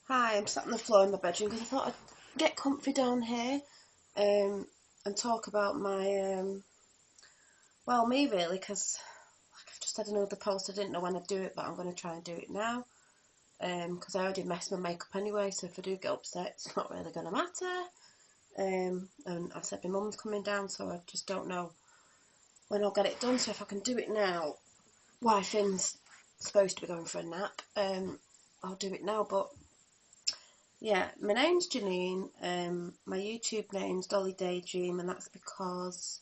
Hi, I'm sat on the floor in my bedroom because I thought I'd get comfy down here and talk about me really, because I've just had another post. I didn't know when I'd do it, but I'm going to try and do it now because I already messed my makeup anyway, so if I do get upset, it's not really going to matter. And I said my mum's coming down, so I just don't know when I'll get it done, so if I can do it now, while Finn's supposed to be going for a nap, I'll do it now, but yeah, my name's Janine. My YouTube name's Dolly Daydream, and that's because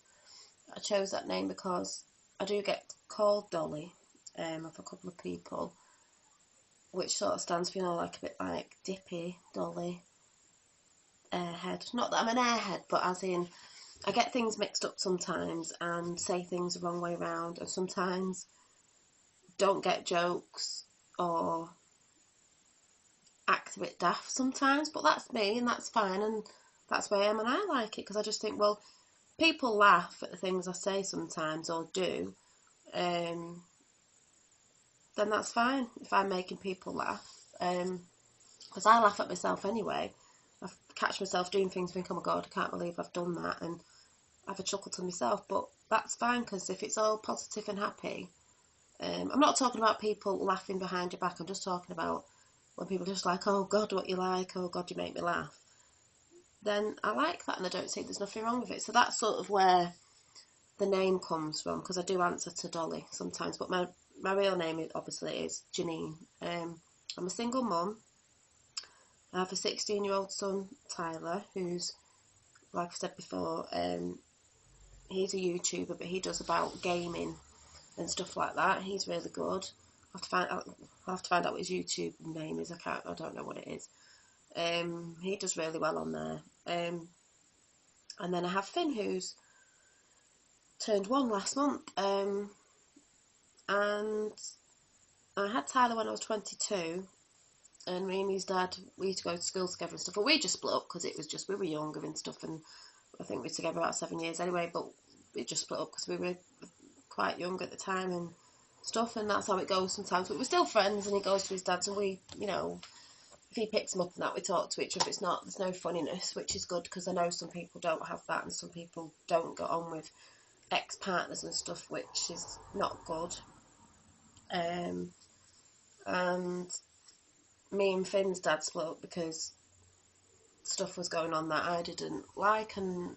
I chose that name because I do get called Dolly of a couple of people, which sort of stands for, like a bit like Dippy, Dolly, airhead. Not that I'm an airhead, but as in I get things mixed up sometimes and say things the wrong way around, and sometimes don't get jokes or act a bit daft sometimes, but that's me and that's fine, and that's where I am, and I like it because I just think, well, people laugh at the things I say sometimes or do, then that's fine if I'm making people laugh, because I laugh at myself anyway. I catch myself doing things, think, oh my god, I can't believe I've done that, and I have a chuckle to myself, but that's fine because if it's all positive and happy, I'm not talking about people laughing behind your back, I'm just talking about when people are just like, oh god, what you like, oh god, you make me laugh, then I like that and I don't think there's nothing wrong with it. So that's sort of where the name comes from, because I do answer to Dolly sometimes, but my real name obviously is Janine. I'm a single mum. I have a 16-year-old son, Tyler, who's, like I said before, he's a YouTuber, but he does about gaming and stuff like that. He's really good. I'll have to find out what his YouTube name is. I don't know what it is. He does really well on there. And then I have Finn, who's turned 1 last month. And I had Tyler when I was 22, and me and his dad, we used to go to school together and stuff, but we just split up because it was just, we were younger and stuff, and I think we were together about 7 years anyway, but we just split up because we were quite young at the time and stuff, and that's how it goes sometimes, but we're still friends, and he goes to his dad's, and we, if he picks him up and that, we talk to each other. It's not, there's no funniness, which is good, because I know some people don't have that, and some people don't get on with ex-partners and stuff, which is not good. And me and Finn's dad split up because stuff was going on that I didn't like, and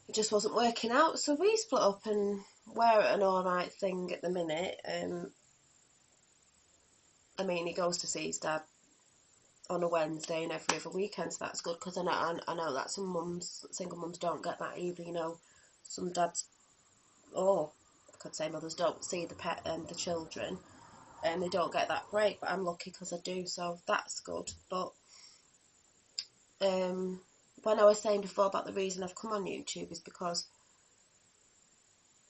it just wasn't working out, so we split up, and we're at an alright thing at the minute. He goes to see his dad on a Wednesday and every other weekend, so that's good, because I know that some single mums don't get that either, some dads, or I could say mothers, don't see the pet and the children, and they don't get that break, but I'm lucky because I do, so that's good. But when I was saying before about the reason I've come on YouTube is because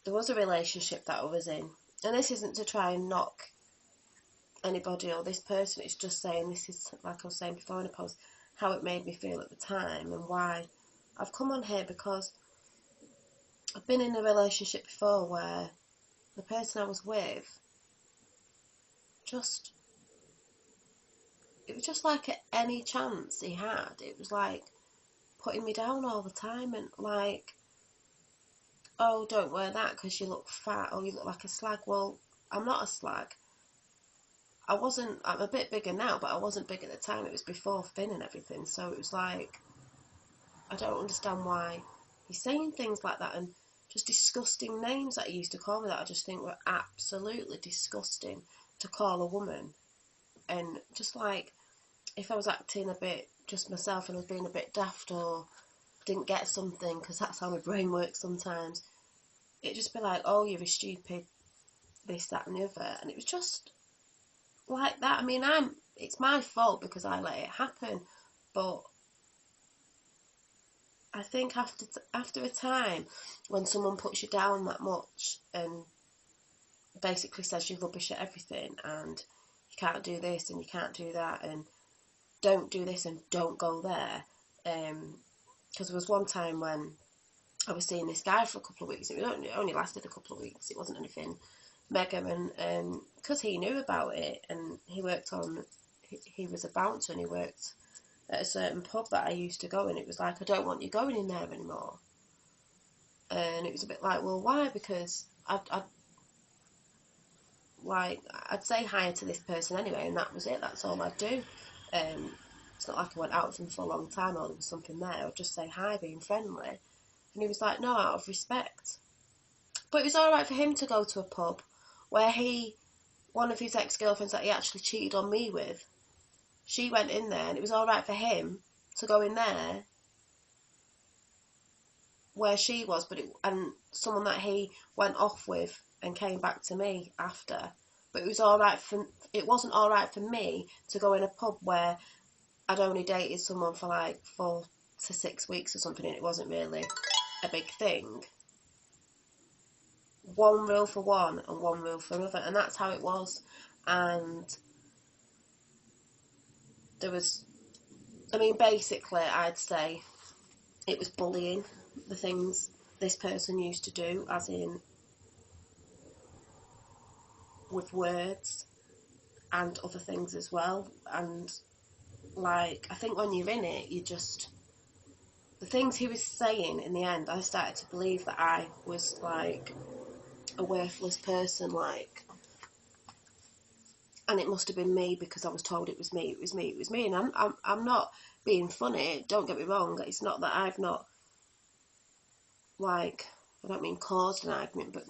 there was a relationship that I was in, and this isn't to try and knock anybody or this person, it's just saying, this is, like I was saying before in a post, how it made me feel at the time and why I've come on here, because I've been in a relationship before where the person I was with just, it was just like at any chance he had, it was like putting me down all the time, and like, oh, don't wear that because you look fat, or you look like a slag. Well, I'm not a slag. I'm a bit bigger now, but I wasn't big at the time. It was before Finn and everything, so it was like, I don't understand why he's saying things like that, and just disgusting names that he used to call me that I just think were absolutely disgusting to call a woman. And just like, if I was acting a bit just myself and I was being a bit daft or didn't get something, because that's how my brain works sometimes, it'd just be like, oh, you're a stupid this, that and the other, and it was just like that. It's my fault because I let it happen, but I think after a time, when someone puts you down that much and basically says you're rubbish at everything, and you can't do this and you can't do that, and don't do this and don't go there, because there was one time when I was seeing this guy for a couple of weeks. It only lasted a couple of weeks. It wasn't anything mega, and because he knew about it and he worked on he was a bouncer and he worked at a certain pub that I used to go in. It was like, I don't want you going in there anymore. And it was a bit like, well, why? Because I'd say hi to this person anyway, and that was it. That's all I'd do. It's not like I went out with him for a long time or there was something there. I'd just say hi, being friendly. And he was like, no, out of respect. But it was all right for him to go to a pub where one of his ex-girlfriends that he actually cheated on me with, she went in there, and it was all right for him to go in there where she was, and someone that he went off with and came back to me after. But it wasn't all right for me to go in a pub where I'd only dated someone for like 4 to 6 weeks or something, and it wasn't really a big thing. One rule for one and one rule for another, and that's how it was. And there was, basically I'd say it was bullying, the things this person used to do, as in with words and other things as well. And like, I think when you're in it, the things he was saying, in the end, I started to believe that I was like a worthless person, like, and it must have been me because I was told it was me. And I'm not being funny, don't get me wrong. It's not that I've not, like, I don't mean caused an argument, but,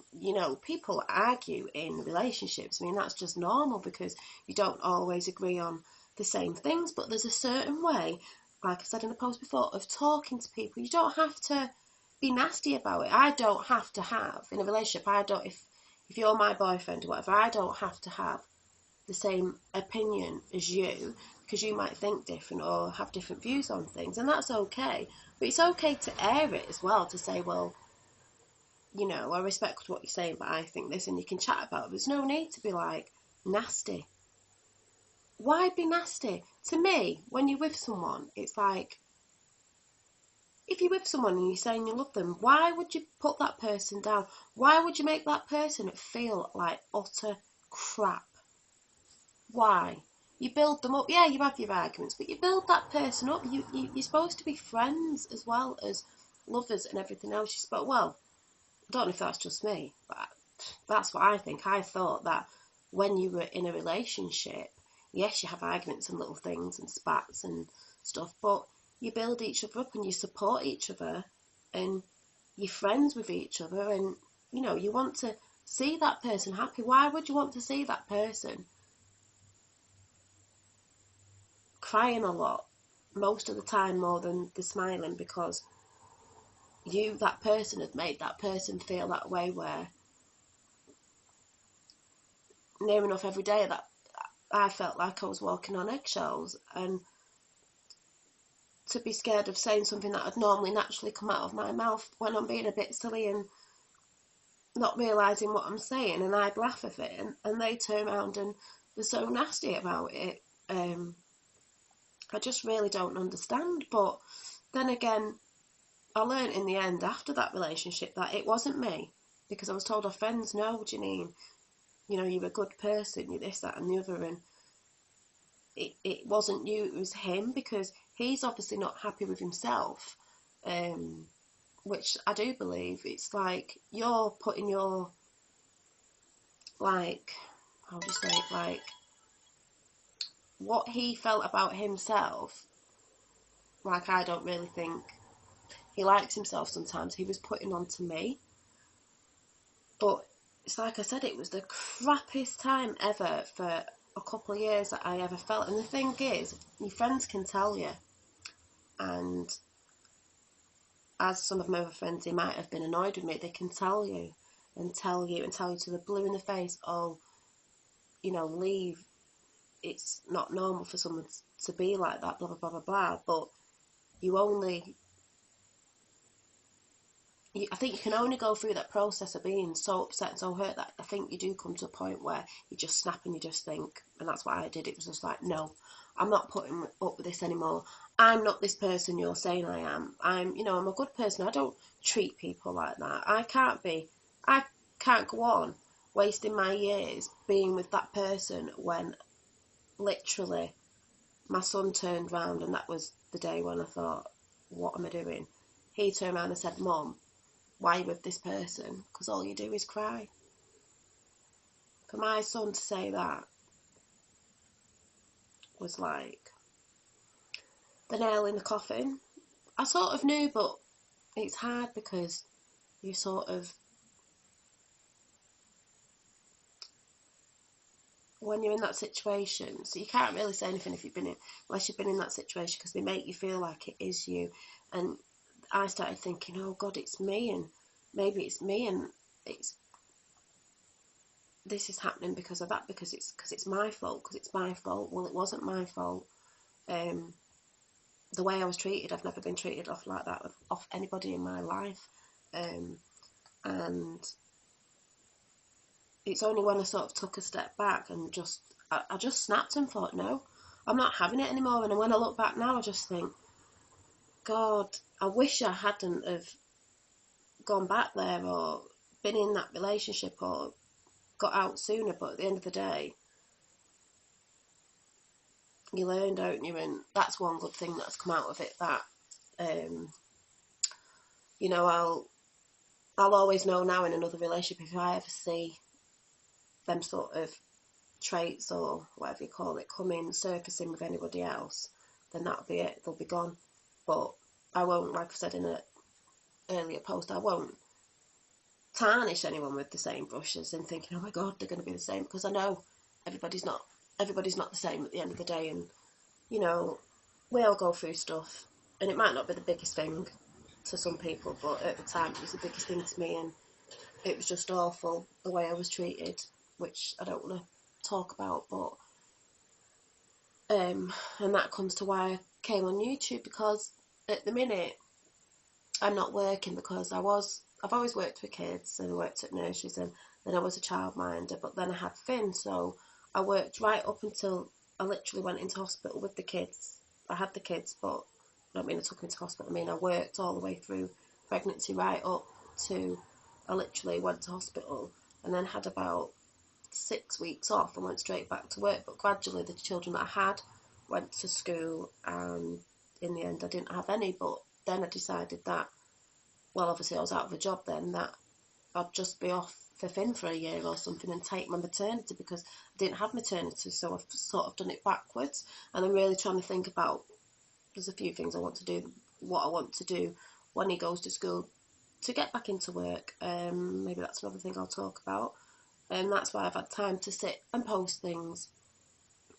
people argue in relationships. That's just normal because you don't always agree on the same things, but there's a certain way, like I said in the post before, of talking to people. You don't have to be nasty about it. I don't have to have, in a relationship, if you're my boyfriend or whatever, I don't have to have the same opinion as you, because you might think different or have different views on things, and that's okay. But it's okay to air it as well, to say, well, I respect what you're saying, but I think this, and you can chat about it. There's no need to be like nasty. Why be nasty? To me, when you're with someone, it's like, if you're with someone and you're saying you love them, why would you put that person down? Why would you make that person feel like utter crap? Why? You build them up. Yeah, you have your arguments, but you build that person up. You're supposed to be friends as well as lovers and everything else. Well, I don't know if that's just me, but that's what I think. I thought that when you were in a relationship, yes, you have arguments and little things and spats and stuff, but you build each other up and you support each other and you're friends with each other, and you want to see that person happy. Why would you want to see that person crying a lot most of the time more than the smiling, because that person had made that person feel that way, where near enough every day that I felt like I was walking on eggshells, and to be scared of saying something that would normally naturally come out of my mouth when I'm being a bit silly and not realising what I'm saying, and I'd laugh at it, and they turn around and they're so nasty about it. I just really don't understand. But then again, I learned in the end after that relationship that it wasn't me, because I was told off friends, no, Janine, you're a good person, you're this, that and the other, and it wasn't you, it was him, because he's obviously not happy with himself, which I do believe. It's like you're putting your, like, how do you say it, like, what he felt about himself, like, I don't really think he likes himself sometimes, he was putting on to me. But it's like I said, it was the crappiest time ever for a couple of years that I ever felt. And the thing is, your friends can tell you, and as some of my other friends, they might have been annoyed with me, they can tell you to the blue in the face, oh, leave, it's not normal for someone to be like that, blah blah blah blah blah. But I think you can only go through that process of being so upset and so hurt that I think you do come to a point where you just snap and you just think, and that's what I did. It was just like, no, I'm not putting up with this anymore. I'm not this person you're saying I am. I'm a good person. I don't treat people like that. I can't go on wasting my years being with that person when literally my son turned round, and that was the day when I thought, what am I doing? He turned around and said, Mum, why are you with this person? Because all you do is cry. For my son to say that was like the nail in the coffin. I sort of knew, but it's hard because you sort of, when you're in that situation, so you can't really say anything if you've been in, unless you've been in that situation, because they make you feel like it is you. And I started thinking, oh God, it's me, and maybe it's me, and this is happening because of that, because it's my fault, Well, it wasn't my fault. The way I was treated, I've never been treated off like that off anybody in my life. And it's only when I sort of took a step back and I just snapped and thought, no, I'm not having it anymore. And when I look back now, I just think, God, I wish I hadn't have gone back there or been in that relationship or got out sooner. But at the end of the day, you learn, don't you? And that's one good thing that's come out of it, that you know, I'll always know now in another relationship, if I ever see them sort of traits or whatever you call it surfacing with anybody else, then that'll be it, they'll be gone. But I won't, like I said in an earlier post, I won't tarnish anyone with the same brushes and thinking, oh my God, they're going to be the same, because I know everybody's not the same at the end of the day. And you know, we all go through stuff, and it might not be the biggest thing to some people, but at the time it was the biggest thing to me, and it was just awful the way I was treated, which I don't want to talk about. But and that comes to why I came on YouTube, because at the minute I'm not working, because I've always worked with kids, and I worked at nurseries, and then I was a childminder, but then I had Finn, so I worked right up until I literally went into hospital with the kids. I had the kids, but I don't mean I took them to hospital. I mean I worked all the way through pregnancy right up to I literally went to hospital, and then had about 6 weeks off and went straight back to work. But gradually the children that I had went to school, and in the end I didn't have any. But then I decided that, well, obviously I was out of a job then, that I'd just be off for Finn for a year or something and take my maternity, because I didn't have maternity, so I've sort of done it backwards. And I'm really trying to think about, there's a few things I want to do, what I want to do when he goes to school to get back into work. Maybe that's another thing I'll talk about. And that's why I've had time to sit and post things.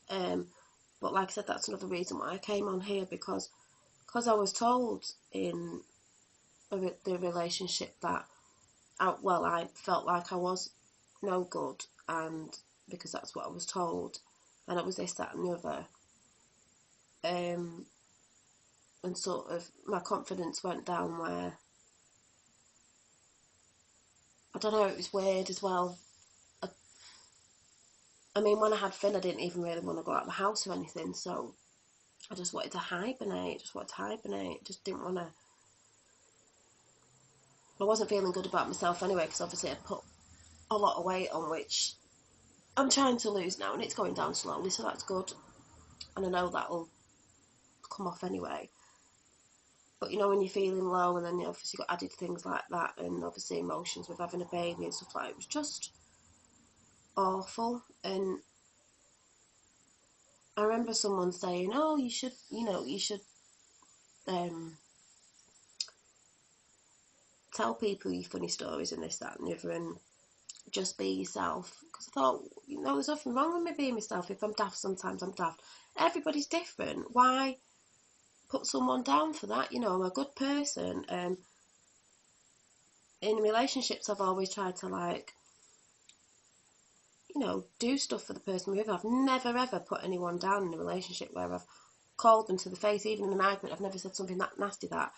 But like I said, that's another reason why I came on here, because I was told in the relationship that I felt like I was no good, and because that's what I was told, and it was this, that and the other, and sort of my confidence went down, where, I don't know, it was weird as well. I mean, when I had Finn, I didn't even really want to go out of the house or anything, so I just wanted to hibernate, just didn't want to. I wasn't feeling good about myself anyway, because obviously I put a lot of weight on, which I'm trying to lose now, and it's going down slowly, so that's good. And I know that'll come off anyway. But you know, when you're feeling low, and then you obviously got added things like that, and obviously emotions with having a baby and stuff like that, it was just awful. And I remember someone saying, oh, you should tell people your funny stories and this, that and the other, and just be yourself. Because I thought, there's nothing wrong with me being myself. If I'm daft, sometimes I'm daft. Everybody's different. Why put someone down for that? I'm a good person. In relationships, I've always tried to, do stuff for the person we're with. I've never ever put anyone down in a relationship where I've called them to the face. Even in an argument, I've never said something that nasty that,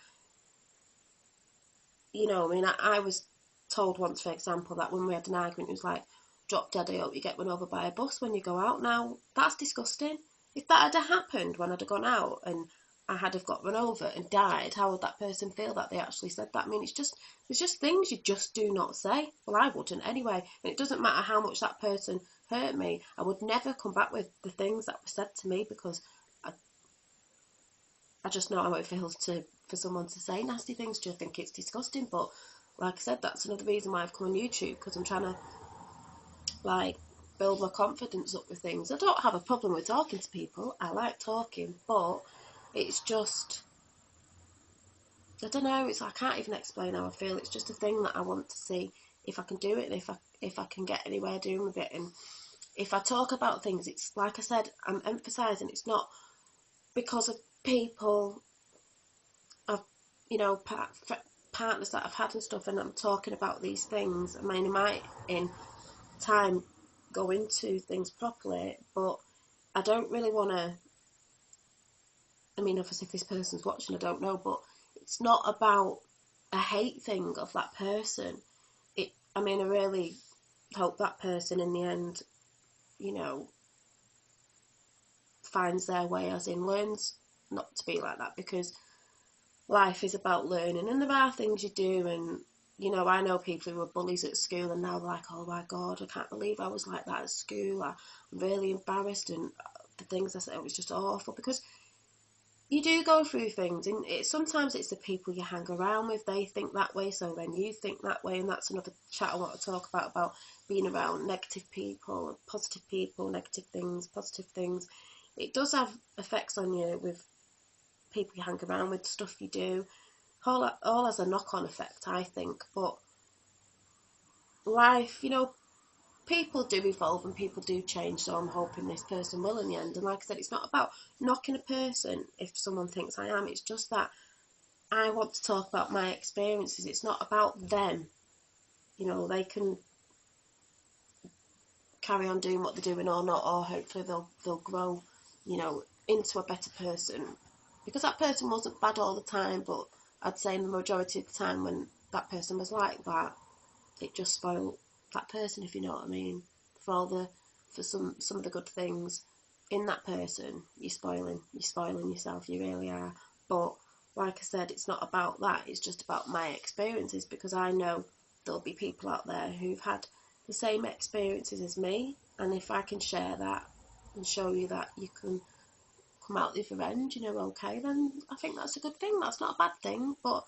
I was told once, for example, that when we had an argument, it was like, drop dead, I hope you get run over by a bus when you go out. Now, that's disgusting. If that had happened when I'd have gone out and I had have got run over and died, how would that person feel that they actually said that? I mean, there's just things you just do not say. Well, I wouldn't anyway. And it doesn't matter how much that person hurt me. I would never come back with the things that were said to me, because I just know how it feels for someone to say nasty things to you. I think it's disgusting, but like I said, that's another reason why I've come on YouTube, because I'm trying to like build my confidence up with things. I don't have a problem with talking to people. I like talking, but it's just, I don't know. I can't even explain how I feel. It's just a thing that I want to see if I can do it, and if I can get anywhere doing with it. And if I talk about things, it's like I said, I'm emphasising it's not because of people I've, partners that I've had and stuff, and I'm talking about these things. I mean, I might in time go into things properly, but I don't really want to. I mean, obviously, if this person's watching, I don't know, but it's not about a hate thing of that person. I mean, I really hope that person in the end, finds their way, as in learns not to be like that, because life is about learning, and there are things you do, and I know people who were bullies at school and now they're like, oh my god, I can't believe I was like that at school. I'm really embarrassed, and the things I said, it was just awful, because you do go through things, and sometimes it's the people you hang around with, they think that way, so then you think that way, and that's another chat I want to talk about being around negative people, positive people, negative things, positive things. It does have effects on you with people you hang around with, stuff you do, all has a knock-on effect, I think. But life, people do evolve and people do change, so I'm hoping this person will in the end. And like I said, it's not about knocking a person if someone thinks I am, it's just that I want to talk about my experiences. It's not about them. They can carry on doing what they're doing or not, or hopefully they'll grow, into a better person. Because that person wasn't bad all the time, but I'd say in the majority of the time when that person was like that, it just spoiled that person, if you know what I mean. For some of the good things in that person, you're spoiling yourself, you really are. But like I said, it's not about that, it's just about my experiences, because I know there'll be people out there who've had the same experiences as me, and if I can share that and show you that you can come out the other end, okay, then I think that's a good thing. That's not a bad thing. But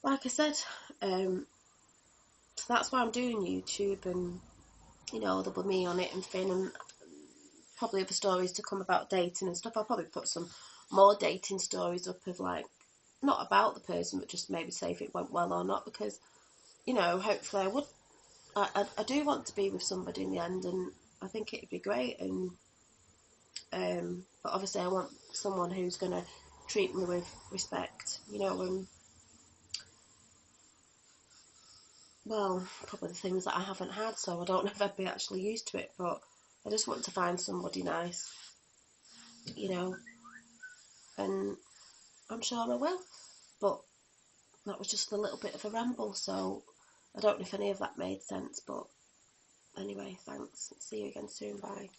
like I said, so that's why I'm doing YouTube, and there'll be me on it and Finn, and probably other stories to come about dating and stuff. I'll probably put some more dating stories up of like, not about the person, but just maybe say if it went well or not, because hopefully I do want to be with somebody in the end, and I think it'd be great. And but obviously I want someone who's going to treat me with respect, and well, probably the things that I haven't had, so I don't know if I'd be actually used to it, but I just want to find somebody nice, and I'm sure I will. But that was just a little bit of a ramble, so I don't know if any of that made sense, but anyway, thanks. See you again soon. Bye.